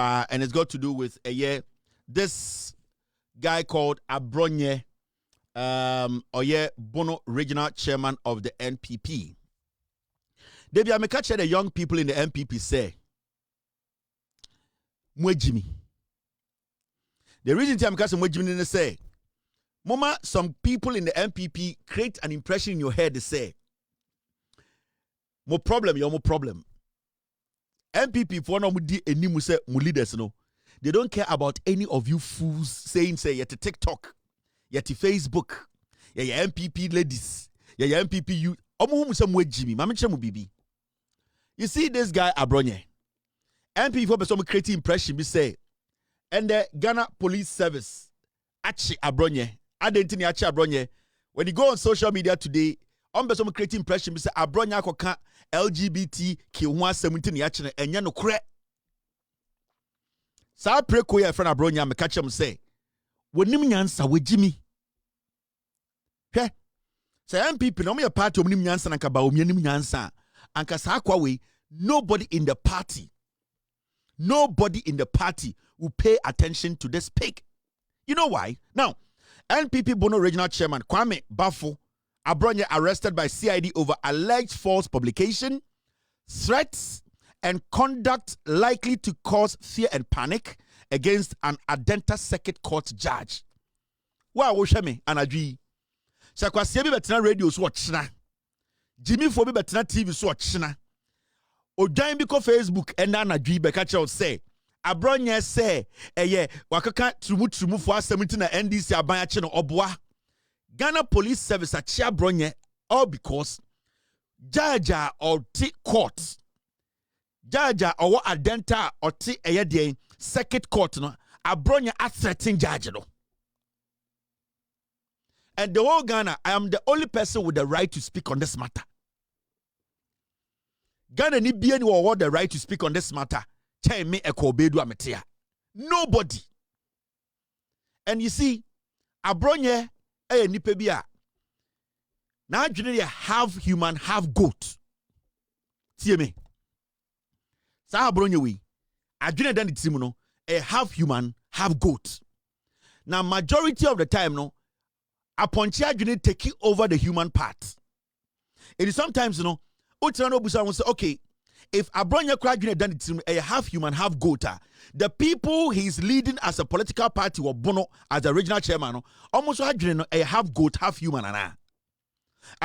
and it's got to do with this guy called Abronye, Bono, regional chairman of the NPP. Debbie, I'm catching the young people in the NPP say, Mwejimi. The reason I'm catching Mwejimi is say, Mama, some people in the NPP create an impression in your head. They say, "Mo problem, you're more problem." NPP for no mudi any muse leaders no. They don't care about any of you fools saying say yet TikTok, yet Facebook, yeah NPP ladies, yeah NPP you. You see this guy Abronye. NPP for some creating impression be say, and the Ghana Police Service achi Abronye. Identity achi Abronye. When you go on social media today, some creating impression be say Abronye akoka LGBT ki 17 yachi na enya no kure. Sa preko ya friend Abronye me catch him say, "Wonim nyansa wejimi." Hwe. Say MPP no me party onim nyansa na ka ba omianim nyansa. Anka sa kwa we nobody in the party will pay attention to this pig. You know why? Now, NPP Bono Regional Chairman Kwame Bafo Abronye arrested by CID over alleged false publication, threats, and conduct likely to cause fear and panic against an Adenta Circuit Court judge. Wow, Oshame Anadri. Sakwasi bi betina radio so ochina. Jimmy fo bi betina TV so ochina. Ojan bi ko Facebook and Anadri be catch out say Abronye say wakaka trumu for 17 na NDC aban ache no oboa. Ghana Police Service ache Abronye all because jaja or T court. Jaja or Adenta or T Circuit Court no Abronye a threatening judge no. And the whole Ghana, I am the only person with the right to speak on this matter. Ghana ni bien who the right to speak on this matter. Tell me a kobedu ametia. Nobody. And you see, Abronye nipebia. Now generally half human, half goat. See me. Sa Abronye we. Adwene dan timu no a half human, half goat. Now majority of the time no Aponkye adwene take over the human part. It is sometimes Utirano Busa will say, okay, if Abronye adwene dan timu a half human, half goat, the people he's leading as a political party or Bono as the regional chairman almost adwene a half goat, half human and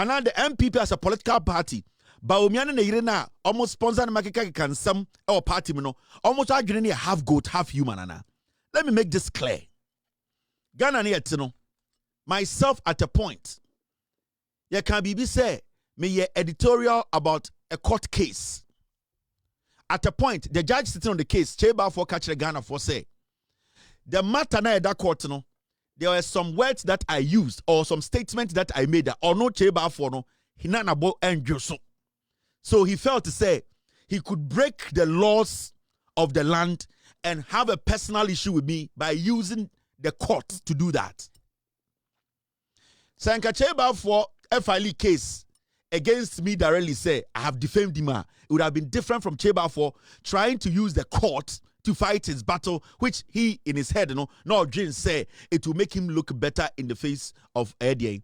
now the MPP as a political party. Baomiana na irena almost sponsor na makeka kansam or party almost adwene a half goat, half human Let me make this clear. Ghana ni etino. Myself at a point. You can be say me editorial about a court case. At a point, the judge sitting on the case, Cheba for catch the Ghana for say the matter na that court there were some words that I used or some statements that I made that or no Cheba for no hinanabo and so he felt to say he could break the laws of the land and have a personal issue with me by using the court to do that. Sanka Cheba for a filing case against me directly say I have defamed him. It would have been different from Cheba for trying to use the court to fight his battle, which he in his head, no Jane say it will make him look better in the face of the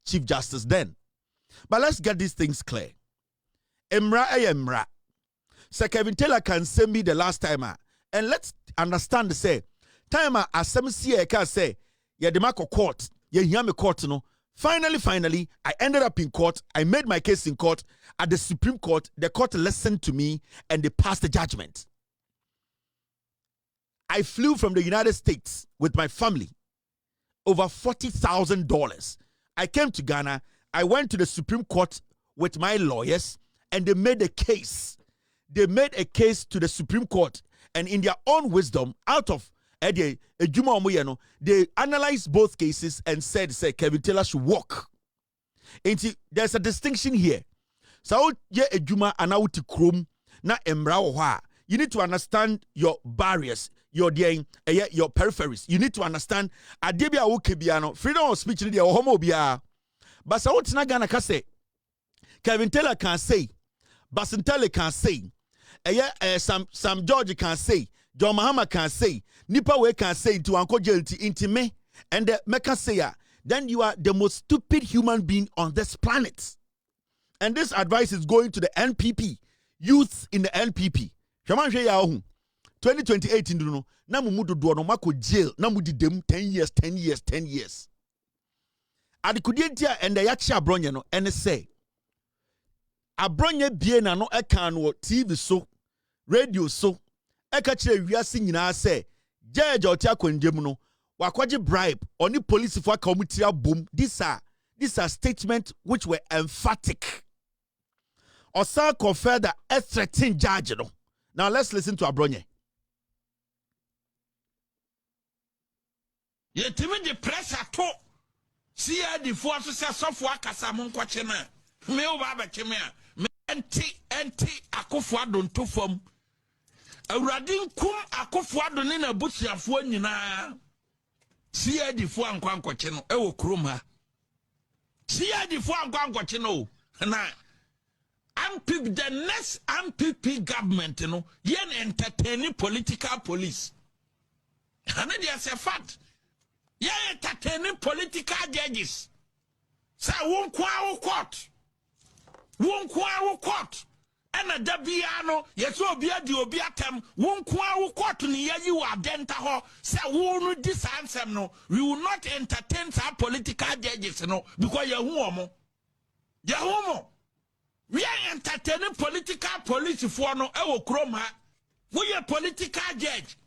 Chief Justice then. But let's get these things clear. Emra. Sir Kelvin Taylor can send me the last timer. And let's understand the say. Timer as some see can say, the Marco court, hear me court, Finally, I ended up in court. I made my case in court. At the Supreme Court, the court listened to me and they passed the judgment. I flew from the United States with my family. Over $40,000. I came to Ghana. I went to the Supreme Court with my lawyers and they made a case. They made a case to the Supreme Court and in their own wisdom, out of they analyzed both cases and said Kelvin Taylor should walk. There's a distinction here. So you need to understand your barriers, your peripheries. You need to understand freedom of speech in the homo bia. But so what's not gonna say? Kelvin Taylor can say, Basintele can say, Sam George can say. John Mahama can say, nipa we can say to Uncle Jelty into me, and the Mecca say, then you are the most stupid human being on this planet. And this advice is going to the NPP, youths in the NPP. 2028 in no, na mumudu do no mako jail, na mudi dem 10 years, 10 years, 10 years. Adikudientia and the yachi Abronye no, and say, Abronye biena no ekan wo TV so, radio so, eka chire wiase nyina say, judge oti akwendem no, wakwaje bribe, oni police for aka boom. These are statements which were emphatic. Osa conferred the threatening judge no. Now let's listen to Abronye. Yetimi the pressure to see the forces of wakasa munkwache na me obaba cheme me enti akofo adon to fam awurade nkum akofo adon ne na busuafo nyina see the fo ankwankwache no e wo krom ha see the fo ankwankwache no na MPP, the next MPP government, you know, yen entertaining political police. And there's a fact. Yen entertaining political judges. Say, won't court. And a dabiano, yes, will be a diobiatem, won't court ni you are denta. Say, won't this answer no. We will not entertain some political judges, you know, because you're homo. You're homo. We are entertaining political police for no ewo kroma. We are political judge.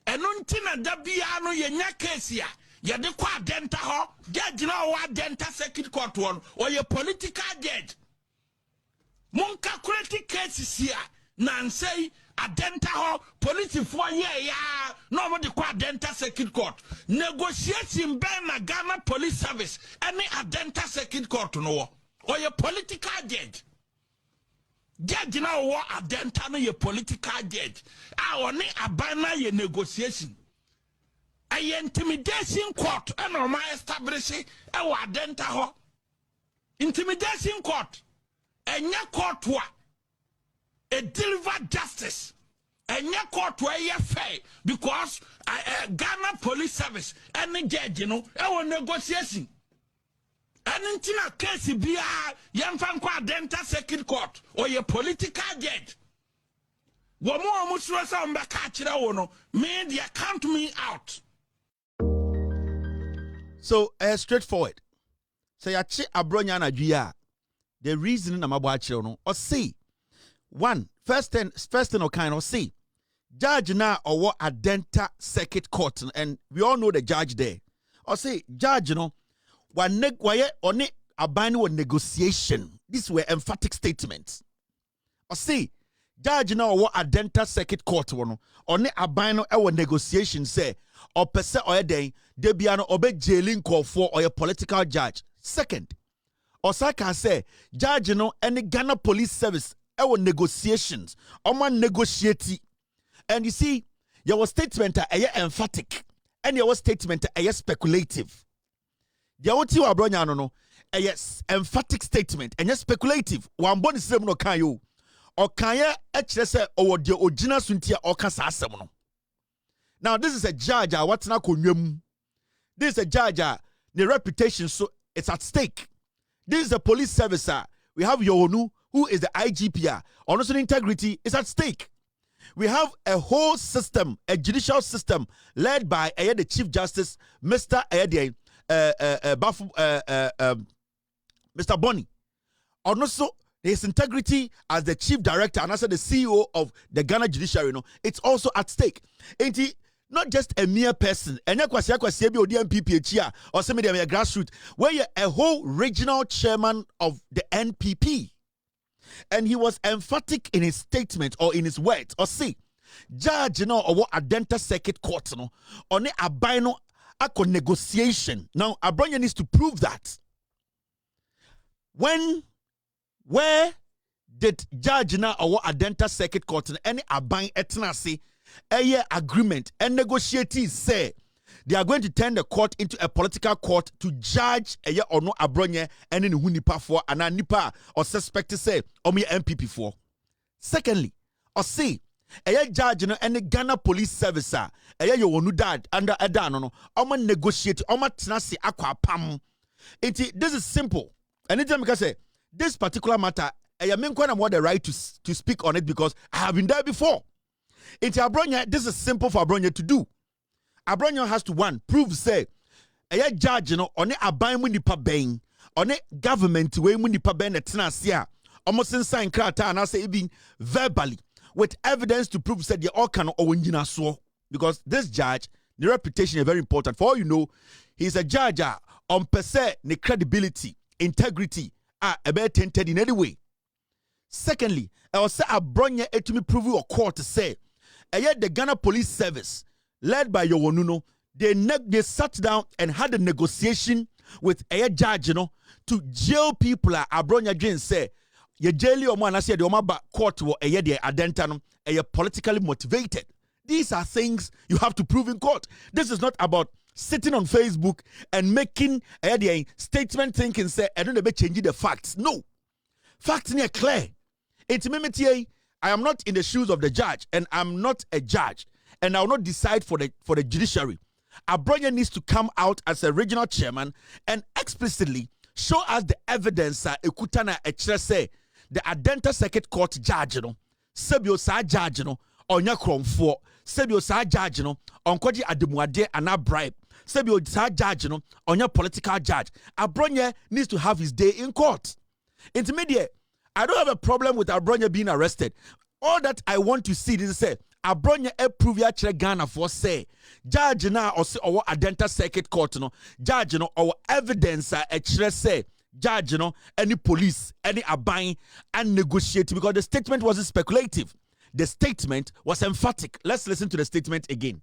And untina dabiano ye nya case ya. Ya de kwa denta ho. Judge na wa denta circuit court one. Or ye political judge. Munka kureti cases ya. Nansei a denta ho. Police for ye ya. No mo de kwa denta circuit court. Negotiating ben na Ghana police service. Any a denta circuit court no. Or ye political judge. Judge now what a dentano ye political judge. Our ne abana ye negotiation. A intimidation court and my establishing our dentaho. Intimidation court. And ya court wa a deliver justice. And ya court where ye fair because Ghana police service and the judge, you know, our negotiation. And in a case be a young fan denta circuit court or your political judge. One more musrasa on back catcher media count me out. So straightforward. Say a chi Abronye na juya. The reason I'm about no or see one first thing or kind or see judge na or what a denta circuit court and we all know the judge there. Or say judge you know. One abandon negotiation. These were emphatic statements. Or see, judge now what a dental circuit court one on the abandon our negotiation say or per se or a day they be an obey jailing call for or a political judge. Second, Osaka say judge you know any Ghana police service our negotiations OMAN negotiate. And you see your statement are emphatic and your statement are speculative. The oti wa Abronye no a yes emphatic statement and yes speculative one body system no kan yo or kan ye e kire se o de ogina suntia o ka sa asem no. Now this is a judge what na konwam. This is a judge the reputation so it's at stake. This is a police service we have Yonu who is the IGP also integrity is at stake. We have a whole system, a judicial system led by the Chief Justice Mr. Mr. Bonny. Also, his integrity as the chief director and also the CEO of the Ghana Judiciary, you know, it's also at stake. Ain't he? Not just a mere person. And or some of them are grassroots, where you're a whole regional chairman of the NPP. And he was emphatic in his statement or in his words. Or see, judge, you know, or what a dental circuit court, you know, on a bino a negotiation. Now, Abronye needs to prove that. Where did judge now or a dental circuit court any abine etnasi a year agreement and negotiatees say they are going to turn the court into a political court to judge a year or no Abronye and in Hunipa for and a nipa or suspect to say or me MPP for. Secondly, or see judge no any Ghana police service your wonu dad under edano no omo negotiate omo tenase akwa pam. This is simple. Anytime because say this particular matter menkwa na the right to speak on it because I have been there before. Abronye, this is simple for Abronye to do. Abronye has to one prove say judge no one aban mu nipa ben one government we mu nipa ben tenase a omo sign krata and I say even verbally with evidence to prove said they all can or so because this judge, the reputation is very important. For all you know, he's a judge on per se the credibility, integrity a bit tainted in any way. Secondly, I will say Abronye to me prove or court to say the Ghana Police Service led by Yowonuno, they sat down and had a negotiation with a judge, to jail people. Abronye Jane say ye jail or man, I said the Omaba court were a year identity politically motivated. These are things you have to prove in court. This is not about sitting on Facebook and making a statement thinking say I don't know changing the facts. No. Facts are clear. Intimity, I am not in the shoes of the judge and I'm not a judge and I will not decide for the judiciary. Abronye needs to come out as a regional chairman and explicitly show us the evidence ekutana say the Adenta Circuit Court judge sebio sa judge onya kromfo sebio sa judge onkwaji ademuade ana bribe sebio sa judge onya political judge. Abronye needs to have his day in court. Intermediate, I don't have a problem with Abronye being arrested. All that I want to see is say Abronye prove ya chere Ghana for say judge na or say our Adenta Circuit Court judge our evidence chere say judge any police any aban and negotiate because the statement wasn't speculative. The statement was emphatic. Let's listen to the statement again.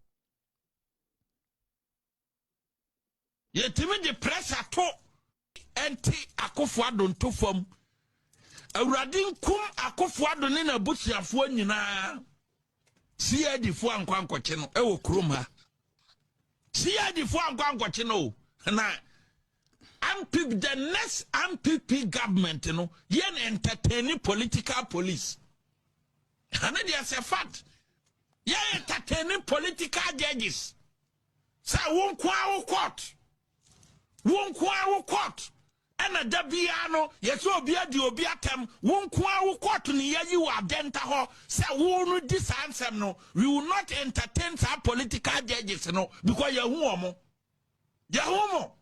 Yetimi the press ato enti Akufo-Addo nto fam. Awurade nkum Akufo-Addo ne na busuafo nyina. CID fo ankwankwache no e wo krom ha. CID fo ankwankwache no na MPP, the next MPP government, yen entertaining political police. And there's a fact. Yen entertaining political judges. Say, won't court. Won't court. And a dabiano, yes, will be a diobiatem, won't court ni you are denta ho. Say, won't this answer no. We will not entertain some political judges, because you're homo. You're homo.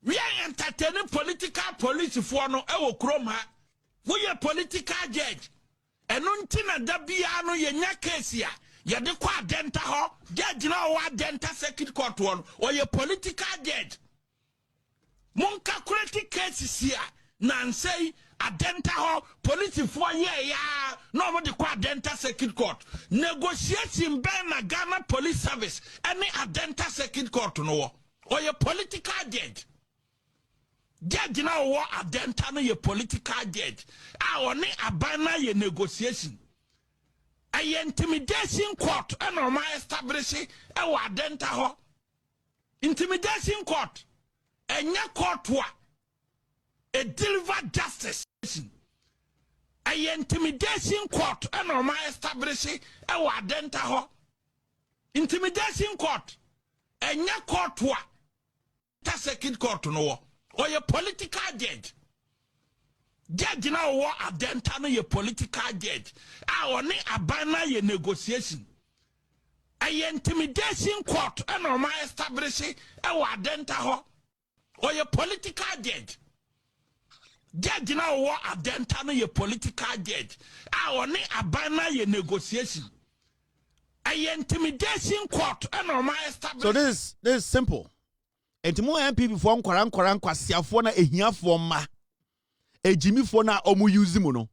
We are entertaining political police for no ewo kroma. We are political judge. And untina dabiano ye nya case ya. Ya de kwa denta ho. Judge na wa denta circuit court one. Or ye political judge. Monka kureti cases ya. Nan say a denta ho. Police for ye ya. No mo de kwa denta circuit court. Negotiating ben na Ghana Police Service. Any a denta circuit court no. Or ye political judge. Judge na wo adenta no ye political judge. Oni abana ye negotiation. A intimidation court and ma establish e wo adenta ho. Intimidation court. Enya court wa. A deliver justice. A intimidation court and ma establish e wo adenta ho. Intimidation court. Enya court wa. Ta second court no. Or your political judge. Judge now war adenta no your political judge. Oni abana ye negotiation. A intimidation court and ma establish e wo adenta ho. Or your political judge. Judge now war adenta no your political judge. Oni abana ye negotiation. A intimidation court and ma establish. So this is simple. Enti mo MPP fo nkwara nkwasiafo na ehiafo ma ejimifo na omu use mu no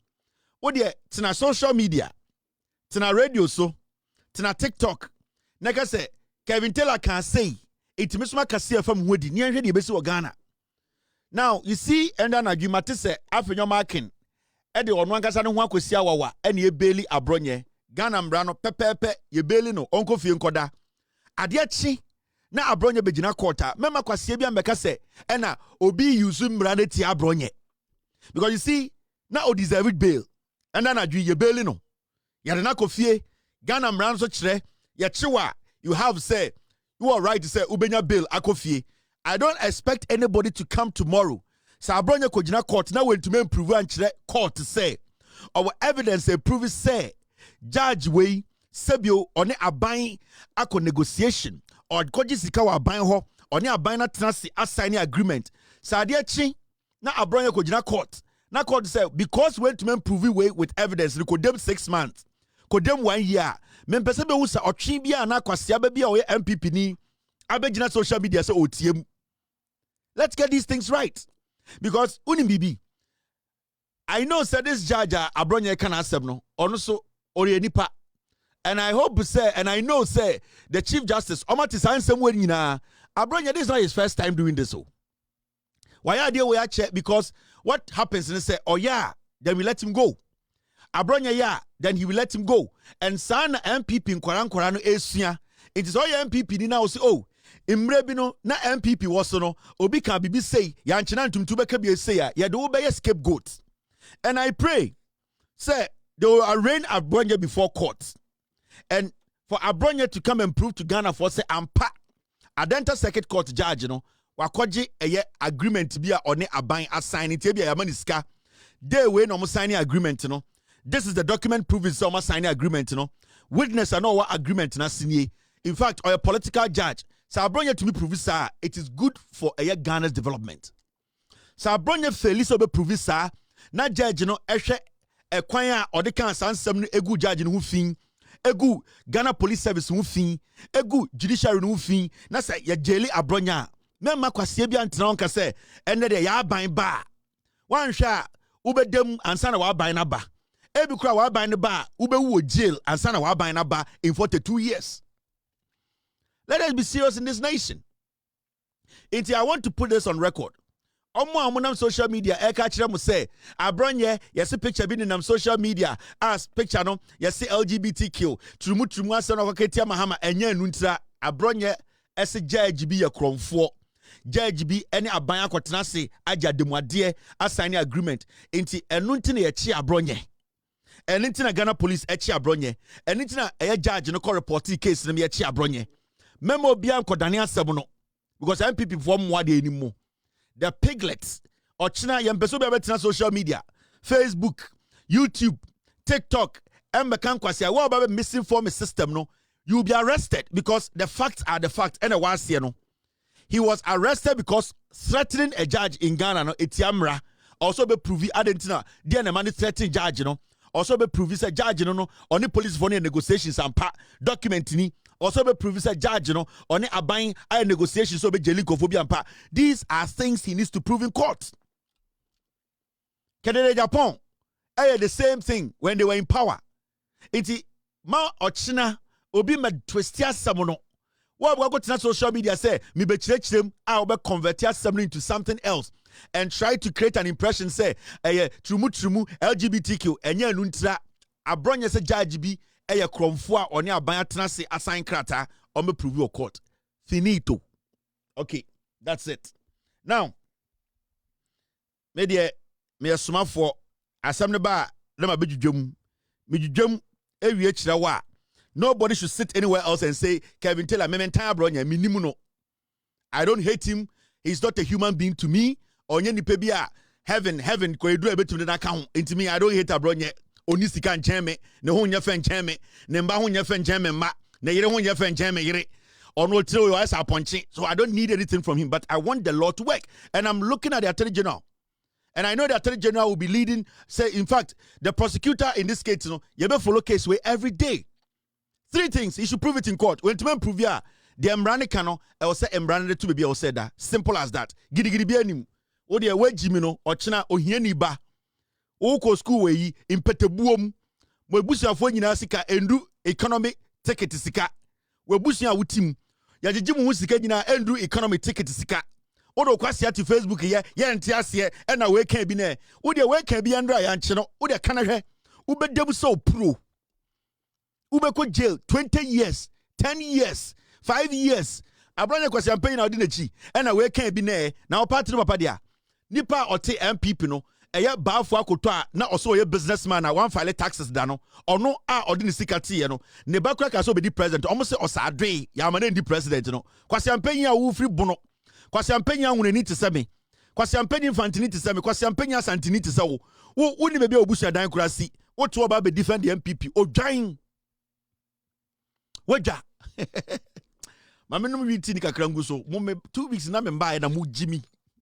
wo de tena social media tena radio so tena TikTok na ka say Kelvin Taylor can say etimi so makase afam hodi ni anhwe de besi wo Ghana. Now you see enda na dwumate say afenyo marking e de ono ankasa ne ho akosi awawa ene e beli Abronye Ghana mbra no pepepe ye beli no onko fie nkoda ade achi na Abronye begina quarter mema kwasie bia mbeka se ena obi use mra na ti Abronye because you see na o deserve bail and na adwi ye bail no ya na kofie Ghana mran so chere ye chewa you have say you are right to say ubenya bill akofie. I don't expect anybody to come tomorrow. Sa Abronye kojina court na we to men prove and chere court to say our evidence prove say judge we sebio one aban ako negotiation or koji sika wa aban ho one aban na tenase assign agreement. Sa ade chi na Abronye kojina court. Na court say because we to men prove way with evidence we could them 6 months. Could them 1 year. Men pese be usa otwe bia na kwasia ba bia o MPP ni abegina social media say otiem. Let's get these things right. Because Unibibi, I know say this judge Abronye can accept no, or so or nipa. And I hope say, and I know say the Chief Justice Omati sign somewhere in Abronye, this is not his first time doing this. So why are they we check? Because what happens and say, oh yeah, then we let him go. Abronye yeah, then he will let him go. And son MPP in Kwarano Esia, it is all your MPP now say, oh. Imrebino na MPP was no obi can bibi say yanchina ntumtubeka bi say ya do be scapegoat. And I pray say they will arraign Abronye before court. And for Abronye to come and prove to Ghana for say ampa Adenta Circuit Court judge no wakoji eye agreement bia one aban assign it bia yamaniska they we no signing agreement no. This is the document proving some signing agreement no. Witness and no agreement na sinye. In fact, or a political judge so Abronye to be prove sir, it is good for a Ghana's development. So Abronye fairly so be prove sir, na judge no ehwe ekwan or the kan sansem no egu judge no fin, egu Ghana Police Service no fin, egu judiciary no fin, na say ya jeli Abronye. Memma kwasie bia ntena onka say ene de ya aban ba. Wan hwa ubedem ansa na wa aban na ba. Ebi kura wa aban na ba, ubewu jail ansa na wa aban na ba in 42 years. Let us be serious in this nation. I want to put this on record. Omo social media eka kire mo say Abronye yes picture bi in social media as picture no yes LGBTQ trumu ase no kwaketia Mahama enya nuntira Abronye ese judge bi ye kromfo judge bi ene aban akotena se agya demuade assign agreement enti enu nti na ye chi Abronye enu nti na Ghana police e chi Abronye enu nti na e judge no ko report case na ye chi Abronye memo bia nkodane asem no because MPP form mo ade animo the piglets or china yempeso be betina social media Facebook YouTube TikTok and mekan kwase wa ba misinform system no you will be arrested because the facts are the facts and was here no he was arrested because threatening a judge in Ghana no etiamra also be prove adentina there na man threatening judge no also be prove say judge no only police for negotiations and document ni also be prove say judge no on aban I negotiations so be jelikofobia ampa. These are things he needs to prove in court. Canada Japan the same thing when they were in power. Iti ma ochina obi ma twistia samono. What we go to social media say me be chirechirem I will convert into something else and try to create an impression say trumu LGBTQ enye nuntra Abronye say judge bi eye kromfo a one aban atena se assign krata or me prove your court. Finito. Okay, that's it. Now, me asoma for asem ne ba na ma bedwudwam. Medwudwam ewie kira wa. Nobody should sit anywhere else and say Kelvin Taylor me mentan Abronye minimu no. I don't hate him. He's not a human being to me. Onye nipa bi a heaven ko edu ebetum na ka ho. Into me I don't hate Abronye. Oni sika ncheme ne ho nya fe ncheme ne mba ho nya fe ncheme ma ne yire ho nya fe ncheme yire ono tiro yo as Aponkye. So I don't need anything from him, but I want the law to work. And I'm looking at the Attorney General, and I know the Attorney General will be leading, say in fact the prosecutor in this case, you know, you better follow case way every day. 3 things he should prove it in court. When to prove ya the embrane kano I will say embrane to be said that simple as that. Gidi bi anim o de we jimi no ochina ohiani ba Oko school we impetebuom mo ebusuafo nyina sika endu economy ticket sika we busua wutim ya jejimu hu sika nyina endu economy ticket sika odo kwase ati Facebook ye nte ase e na we kan bi na wo de we kan bi andra ya nche no wo de kana hwe ubedem so pro ubeko jail 20 years 10 years 5 years Abronye kwase campaign na odi na chi e na we kan bi na wo party no papa dia nipa ote MPP no ɛyɛ baafo akoto a na ɔso ɔyɛ businessman a one file taxes da no ɔno a ɔde ne sika tie no ne ba kura ka so obedi president ɔmo se ɔsaadwe ya ma na ndi president no kwasi ampanyin a wo firi bono kwasi ampanyin ahunani te sɛ me kwasi ampanyin fantini te sɛ me kwasi ampanyin asantini te sɛ wo ni bebe obusu dan kura si wo to oba be defend the MPP odwan wagya mamenum wi ti ni kakra ngu so mo me 2 weeks na me mba na mo gimi